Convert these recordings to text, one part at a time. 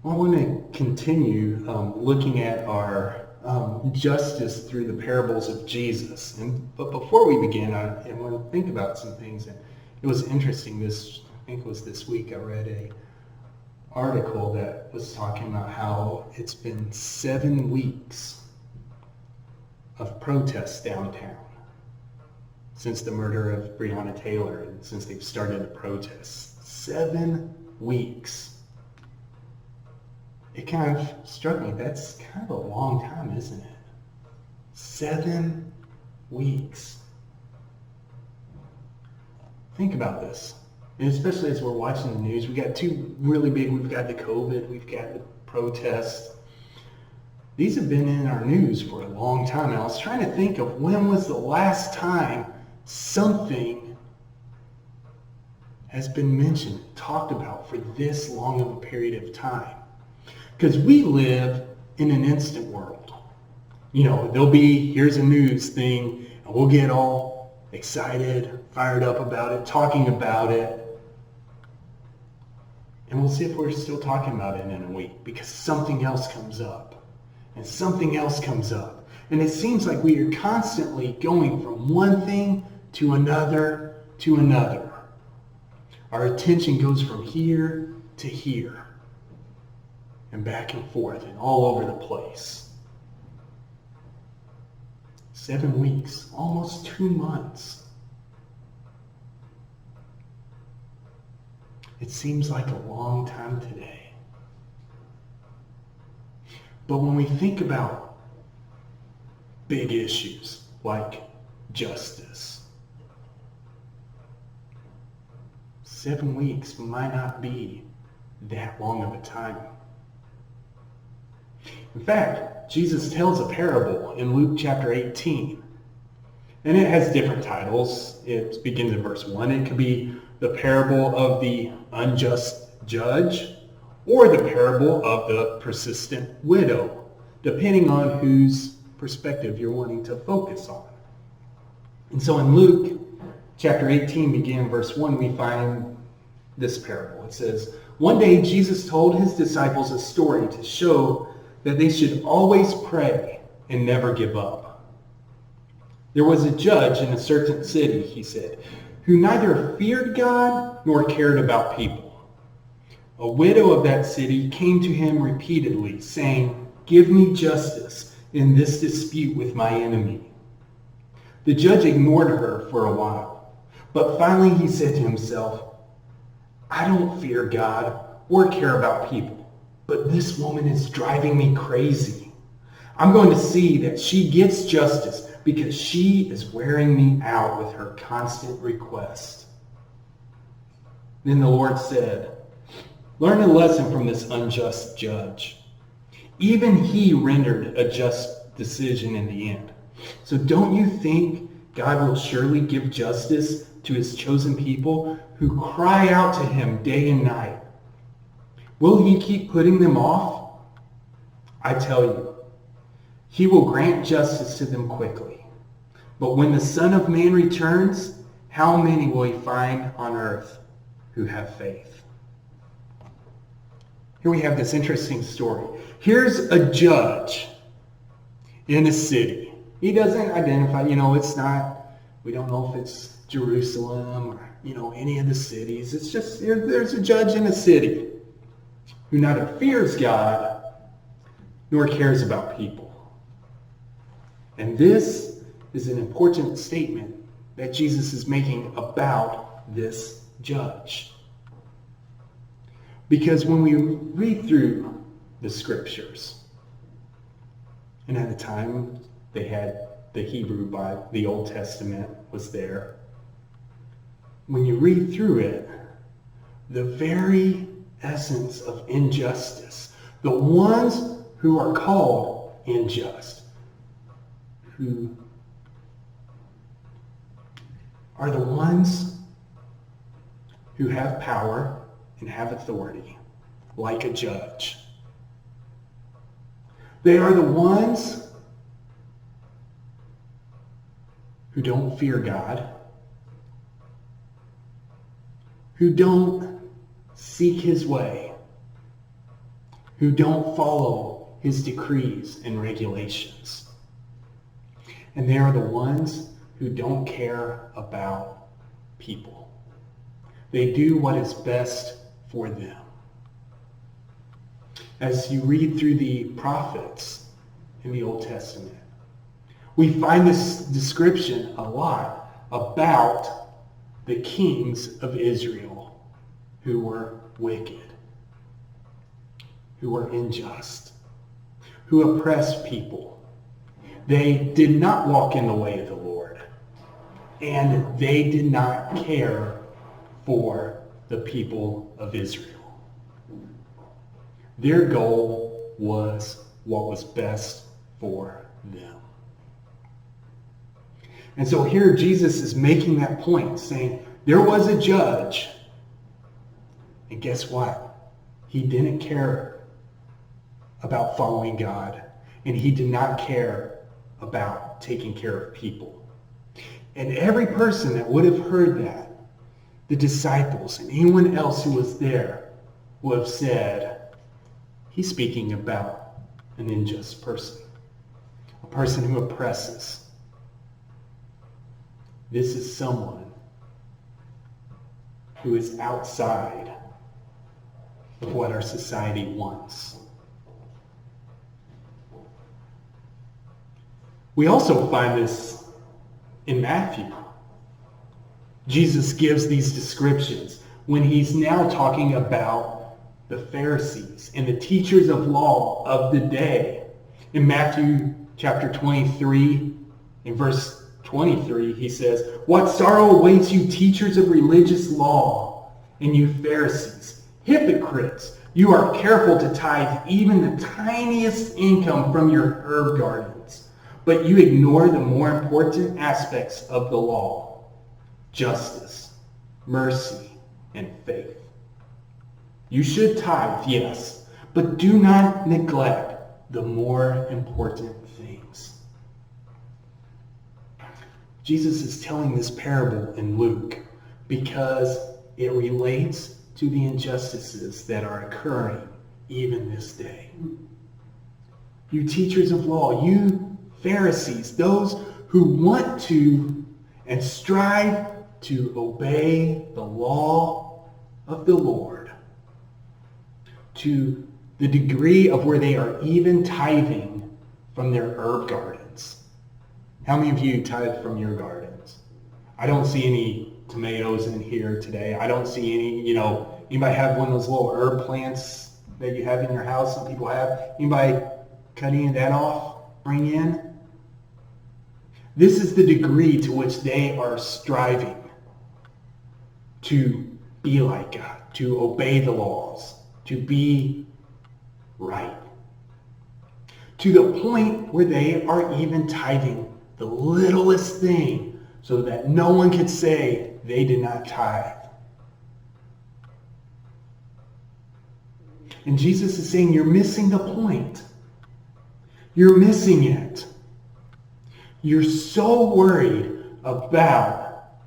Well, I want to continue looking at our justice through the parables of Jesus. But before we begin, I want to think about some things. And it was interesting. I think it was this week, I read a article that was talking about how it's been 7 weeks of protests downtown since the murder of Breonna Taylor and since they've started the protests. 7 weeks. It kind of struck me, that's kind of a long time, isn't it? 7 weeks. Think about this. And especially as we're watching the news, we've got we've got the COVID, we've got the protests. These have been in our news for a long time. And I was trying to think of when was the last time something has been mentioned, talked about for this long of a period of time. Because we live in an instant world. Here's a news thing, and we'll get all excited, fired up about it, talking about it. And we'll see if we're still talking about it in a week, because something else comes up, and something else comes up. And it seems like we are constantly going from one thing to another to another. Our attention goes from here to here, and back and forth and all over the place. 7 weeks, almost 2 months. It seems like a long time today. But when we think about big issues like justice, 7 weeks might not be that long of a time. In fact, Jesus tells a parable in Luke chapter 18. And it has different titles. It begins in verse 1. It could be the parable of the unjust judge or the parable of the persistent widow, depending on whose perspective you're wanting to focus on. And so in Luke chapter 18, beginning in verse 1, we find this parable. It says, "One day Jesus told his disciples a story to show that they should always pray and never give up. There was a judge in a certain city," he said, "who neither feared God nor cared about people. A widow of that city came to him repeatedly, saying, 'Give me justice in this dispute with my enemy.' The judge ignored her for a while, but finally he said to himself, 'I don't fear God or care about people, but this woman is driving me crazy. I'm going to see that she gets justice because she is wearing me out with her constant request.' Then the Lord said, 'Learn a lesson from this unjust judge. Even he rendered a just decision in the end. So don't you think God will surely give justice to his chosen people who cry out to him day and night? Will he keep putting them off? I tell you, he will grant justice to them quickly. But when the Son of Man returns, how many will he find on earth who have faith?'" Here we have this interesting story. Here's a judge in a city. He doesn't identify, it's not, we don't know if it's Jerusalem or, any of the cities. It's just, there's a judge in a city who neither fears God nor cares about people. And this is an important statement that Jesus is making about this judge. Because when we read through the scriptures, and at the time they had the Hebrew Bible, the Old Testament was there. When you read through it, the very essence of injustice, the ones who are called unjust, who are the ones who have power and have authority, like a judge. They are the ones who don't fear God, who don't seek his way, who don't follow his decrees and regulations. And they are the ones who don't care about people. They do what is best for them. As you read through the prophets in the Old Testament, we find this description a lot about the kings of Israel who were wicked, who were unjust, who oppressed people. They did not walk in the way of the Lord, and they did not care for the people of Israel. Their goal was what was best for them. And so here Jesus is making that point, saying there was a judge, and guess what? He didn't care about following God, and he did not care about taking care of people. And every person that would have heard that, the disciples and anyone else who was there, would have said, he's speaking about an unjust person, a person who oppresses. This is someone who is outside of what our society wants. We also find this in Matthew. Jesus gives these descriptions when he's now talking about the Pharisees and the teachers of law of the day. In Matthew chapter 23, in verse 23, he says, "What sorrow awaits you, teachers of religious law, and you Pharisees, hypocrites! You are careful to tithe even the tiniest income from your herb gardens, but you ignore the more important aspects of the law: justice, mercy, and faith. You should tithe, yes, but do not neglect the more important things." Jesus is telling this parable in Luke because it relates to the injustices that are occurring even this day. You teachers of law, you Pharisees, those who want to and strive to obey the law of the Lord to the degree of where they are even tithing from their herb gardens. How many of you tithe from your gardens? I don't see any tomatoes in here today. I don't see any, anybody have one of those little herb plants that you have in your house? Some people have. Anybody cut any of that off, bring in? This is the degree to which they are striving to be like God, to obey the laws, to be right. To the point where they are even tithing the littlest thing so that no one could say they did not tithe. And Jesus is saying, you're missing the point. You're missing it. You're so worried about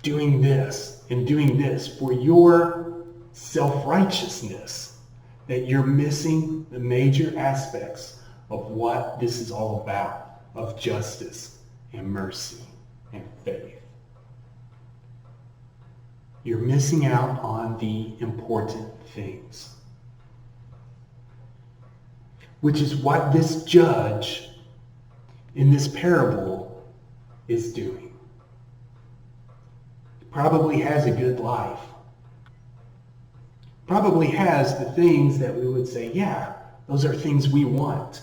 doing this and doing this for your self-righteousness that you're missing the major aspects of what this is all about, of justice and mercy and faith. You're missing out on the important things, which is what this judge in this parable is doing. He probably has a good life. Probably has the things that we would say, yeah, those are things we want.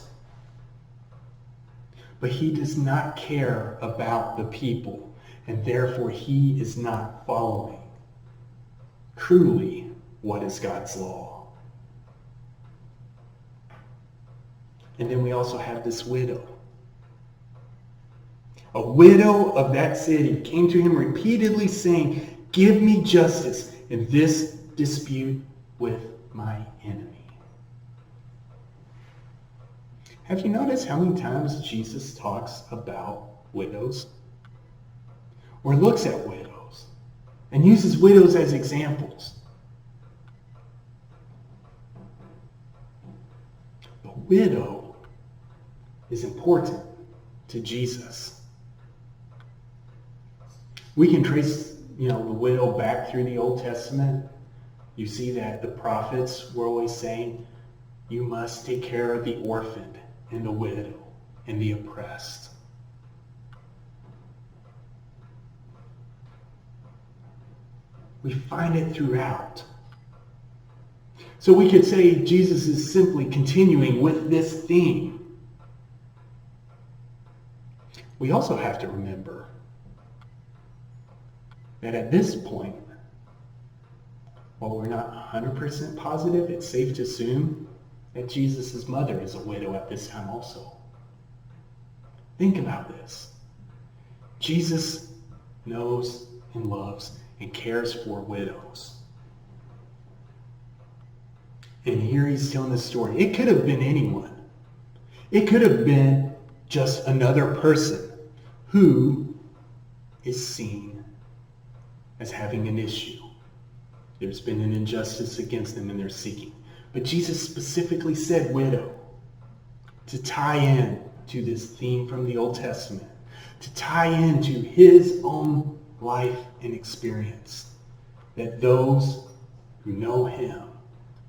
But he does not care about the people, and therefore he is not following truly what is God's law. And then we also have this widow. A widow of that city came to him repeatedly saying, "Give me justice in this dispute with my enemy." Have you noticed how many times Jesus talks about widows? Or looks at widows and uses widows as examples? widow is important to Jesus. We can trace, the widow back through the Old Testament. You see that the prophets were always saying, you must take care of the orphan and the widow and the oppressed. We find it throughout. So we could say Jesus is simply continuing with this theme. We also have to remember that at this point, while we're not 100% positive, it's safe to assume that Jesus' mother is a widow at this time also. Think about this. Jesus knows and loves and cares for widows. And here he's telling this story. It could have been anyone. It could have been just another person who is seen as having an issue. There's been an injustice against them and they're seeking. But Jesus specifically said widow to tie in to this theme from the Old Testament, to tie into his own life and experience that those who know him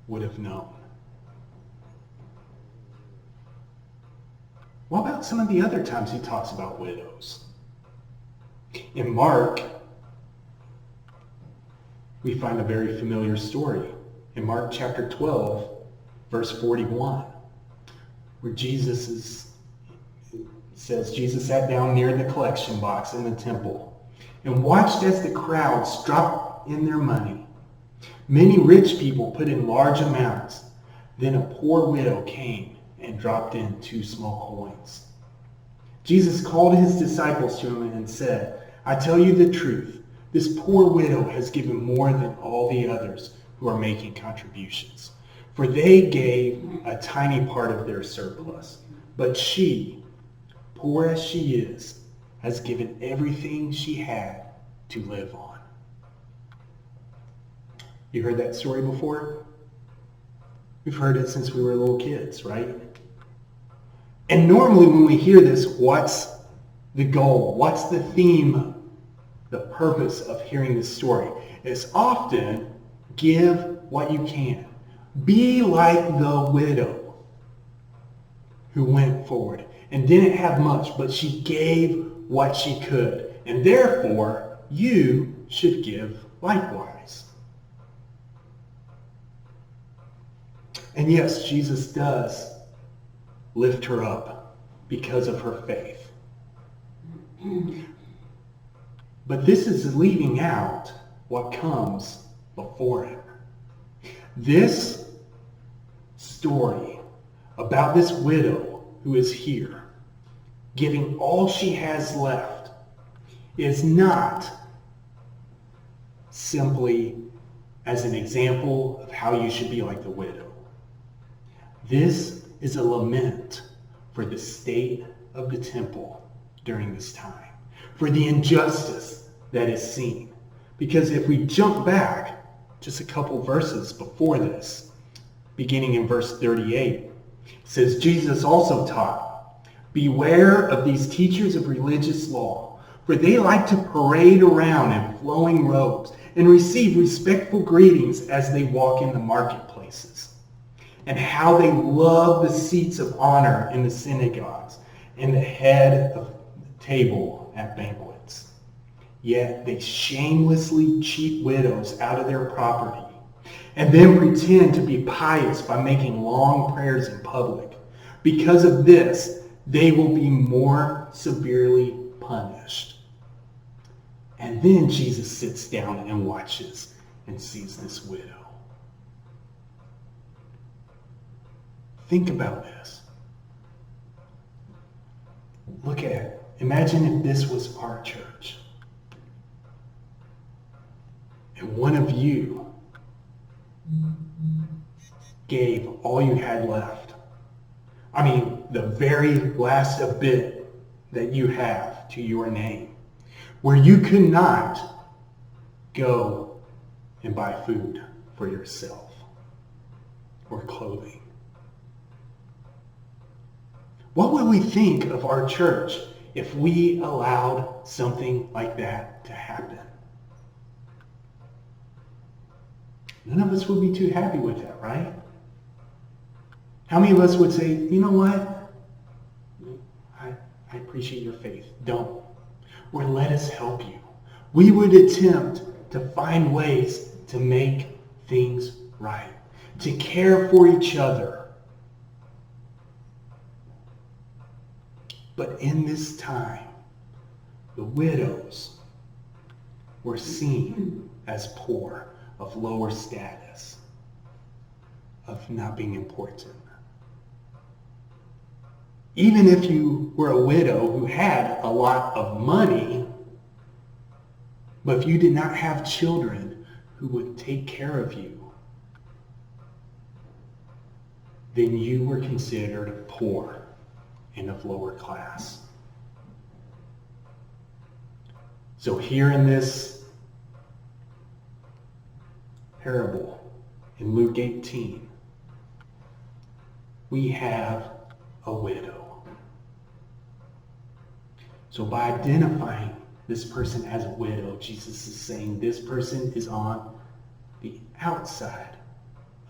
would have known. What about some of the other times he talks about widows? In Mark, we find a very familiar story. In Mark chapter 12, verse 41, where Jesus sat down near the collection box in the temple and watched as the crowds dropped in their money. Many rich people put in large amounts. Then a poor widow came and dropped in 2 small coins. Jesus called his disciples to him and said, I tell you the truth, this poor widow has given more than all the others who are making contributions. For they gave a tiny part of their surplus. But she, poor as she is, has given everything she had to live on. You heard that story before? We've heard it since we were little kids, right? And normally when we hear this, what's the goal? What's the theme? The purpose of hearing this story is often give what you can. Be like the widow who went forward and didn't have much, but she gave what she could. And therefore, you should give likewise. And yes, Jesus does lift her up because of her faith. But this is leaving out what comes before it. This story about this widow who is here, giving all she has left, is not simply as an example of how you should be like the widow. This is a lament for the state of the temple during this time, for the injustice that is seen. Because if we jump back just a couple verses before this, beginning in verse 38, it says, Jesus also taught, beware of these teachers of religious law, for they like to parade around in flowing robes and receive respectful greetings as they walk in the marketplaces, and how they love the seats of honor in the synagogues and the head of the table at banquets. Yet they shamelessly cheat widows out of their property and then pretend to be pious by making long prayers in public. Because of this, they will be more severely punished. And then Jesus sits down and watches and sees this widow. Think about this. Look at it. Imagine if this was our church. And one of you gave all you had left. I mean, the very last bit that you have to your name, where you could not go and buy food for yourself or clothing. What would we think of our church if we allowed something like that to happen? None of us would be too happy with that, right? How many of us would say, you know what? I appreciate your faith. Don't. Or let us help you. We would attempt to find ways to make things right, to care for each other. But in this time, the widows were seen as poor, of lower status, of not being important. Even if you were a widow who had a lot of money, but if you did not have children who would take care of you, then you were considered poor and of lower class. So here in this parable in Luke 18, we have a widow. So by identifying this person as a widow, Jesus is saying this person is on the outside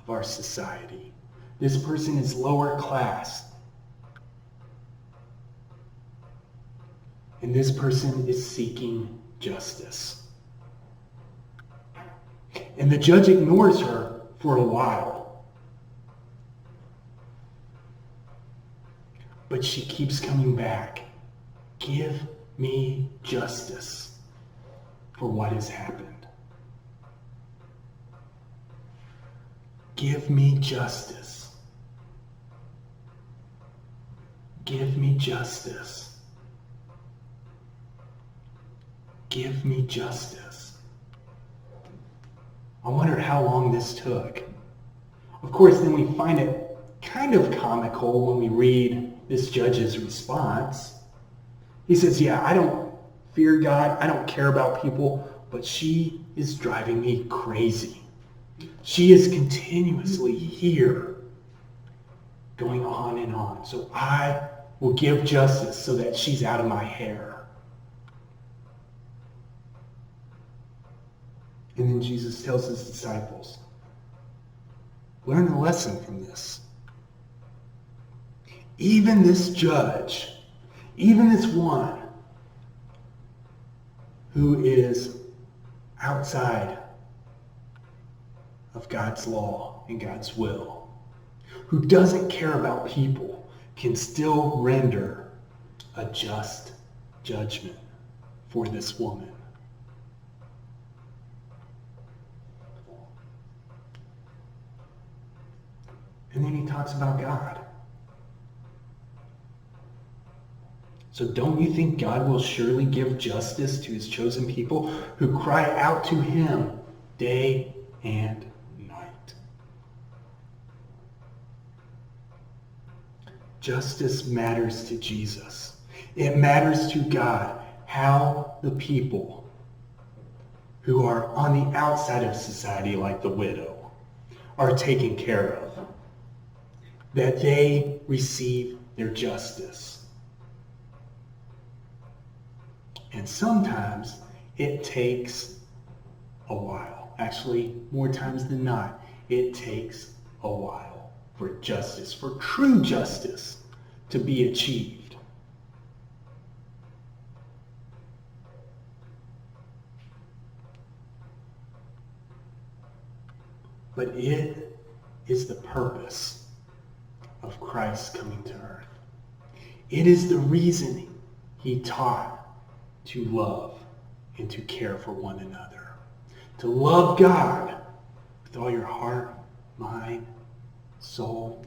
of our society. This person is lower class. And this person is seeking justice. And the judge ignores her for a while. But she keeps coming back. Give me justice for what has happened. Give me justice. Give me justice. Give me justice. I wonder how long this took. Of course, then we find it kind of comical when we read this judge's response. He says, yeah, I don't fear God. I don't care about people, but she is driving me crazy. She is continuously here, going on and on. So I will give justice so that she's out of my hair. And then Jesus tells his disciples, learn a lesson from this. Even this judge, even this one who is outside of God's law and God's will, who doesn't care about people, can still render a just judgment for this woman. And then he talks about God. So don't you think God will surely give justice to his chosen people who cry out to him day and night? Justice matters to Jesus. It matters to God how the people who are on the outside of society, like the widow, are taken care of. That they receive their justice. And sometimes it takes a while. Actually, more times than not, it takes a while for justice, for true justice, to be achieved. But it is the purpose of Christ coming to earth. It is the reason he taught to love and to care for one another. To love God with all your heart, mind, soul.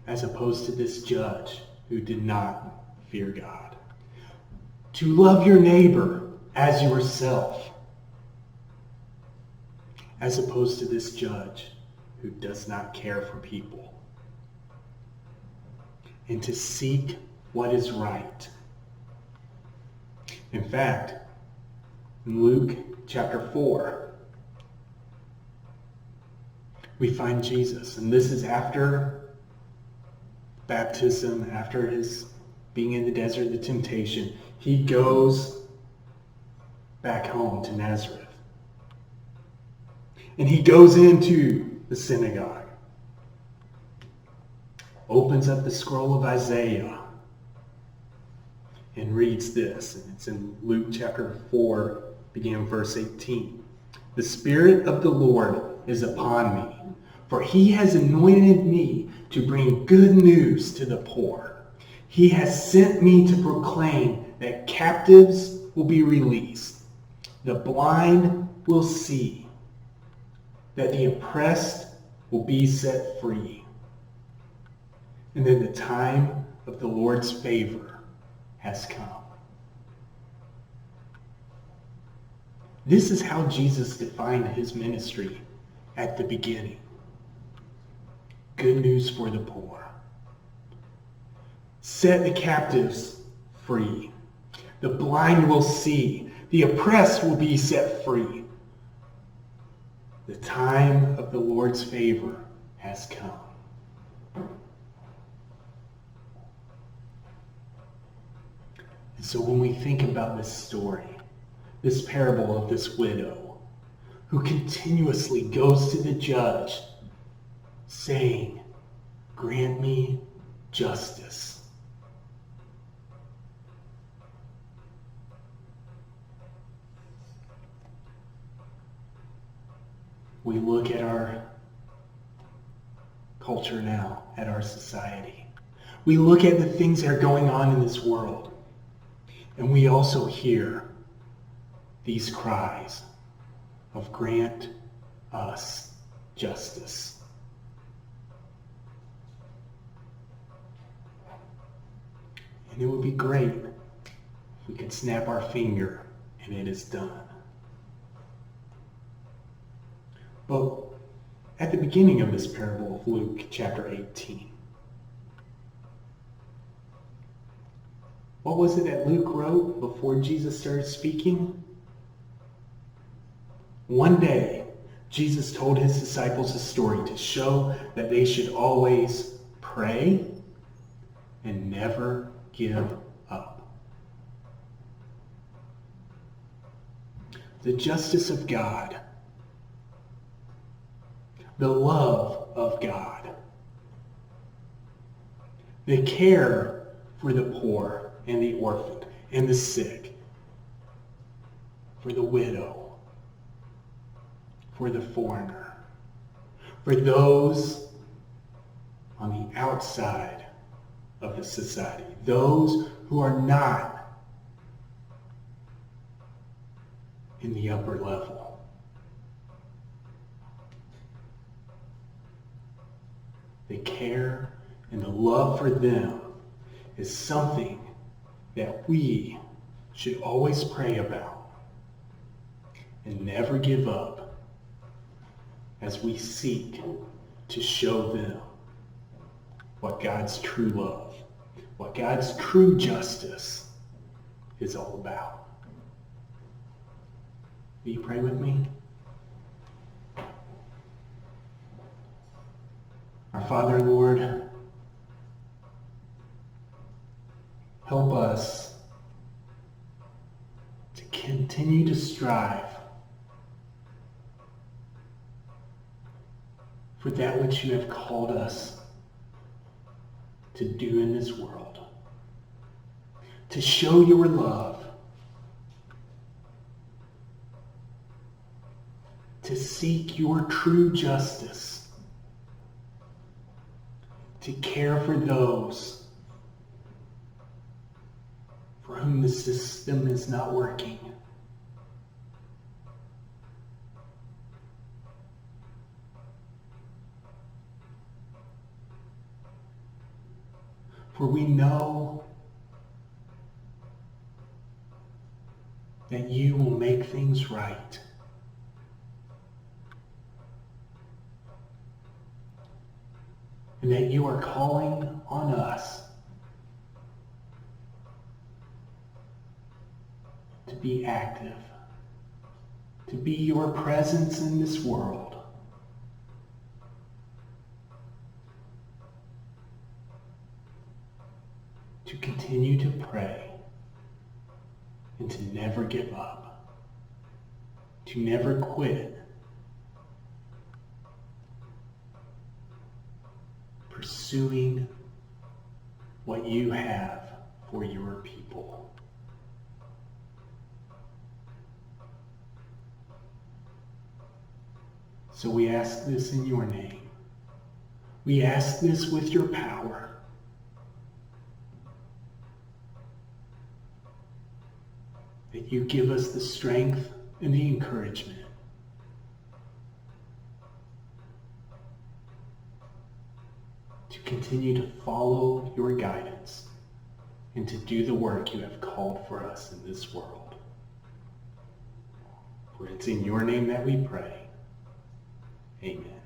As opposed to this judge who did not fear God. To love your neighbor as yourself. As opposed to this judge who does not care for people. And to seek what is right. In fact, in Luke chapter 4, we find Jesus. And this is after baptism, after his being in the desert, the temptation. He goes back home to Nazareth. And he goes into the synagogue, opens up the scroll of Isaiah, and reads this. And it's in Luke chapter 4, beginning verse 18. The Spirit of the Lord is upon me, for he has anointed me to bring good news to the poor. He has sent me to proclaim that captives will be released, the blind will see, that the oppressed will be set free. And then the time of the Lord's favor has come. This is how Jesus defined his ministry at the beginning. Good news for the poor. Set the captives free. The blind will see. The oppressed will be set free. The time of the Lord's favor has come. And so when we think about this story, this parable of this widow who continuously goes to the judge saying, "Grant me justice." We look at our culture now, at our society. We look at the things that are going on in this world, and we also hear these cries of "Grant us justice." And it would be great if we could snap our finger and it is done. But at the beginning of this parable of Luke chapter 18, what was it that Luke wrote before Jesus started speaking? One day, Jesus told his disciples a story to show that they should always pray and never give up. The justice of God, the love of God, the care for the poor and the orphan and the sick, for the widow, for the foreigner, for those on the outside of the society, those who are not in the upper level. The care and the love for them is something that we should always pray about and never give up as we seek to show them what God's true love, what God's true justice is all about. Will you pray with me? Our Father, Lord, help us to continue to strive for that which you have called us to do in this world, to show your love, to seek your true justice, to care for those for whom the system is not working. For we know that you will make things right. And that you are calling on us to be active, to be your presence in this world, to continue to pray and to never give up, to never quit pursuing what you have for your people. So we ask this in your name. We ask this with your power. That you give us the strength and the encouragement to continue to follow your guidance and to do the work you have called for us in this world. For it's in your name that we pray. Amen.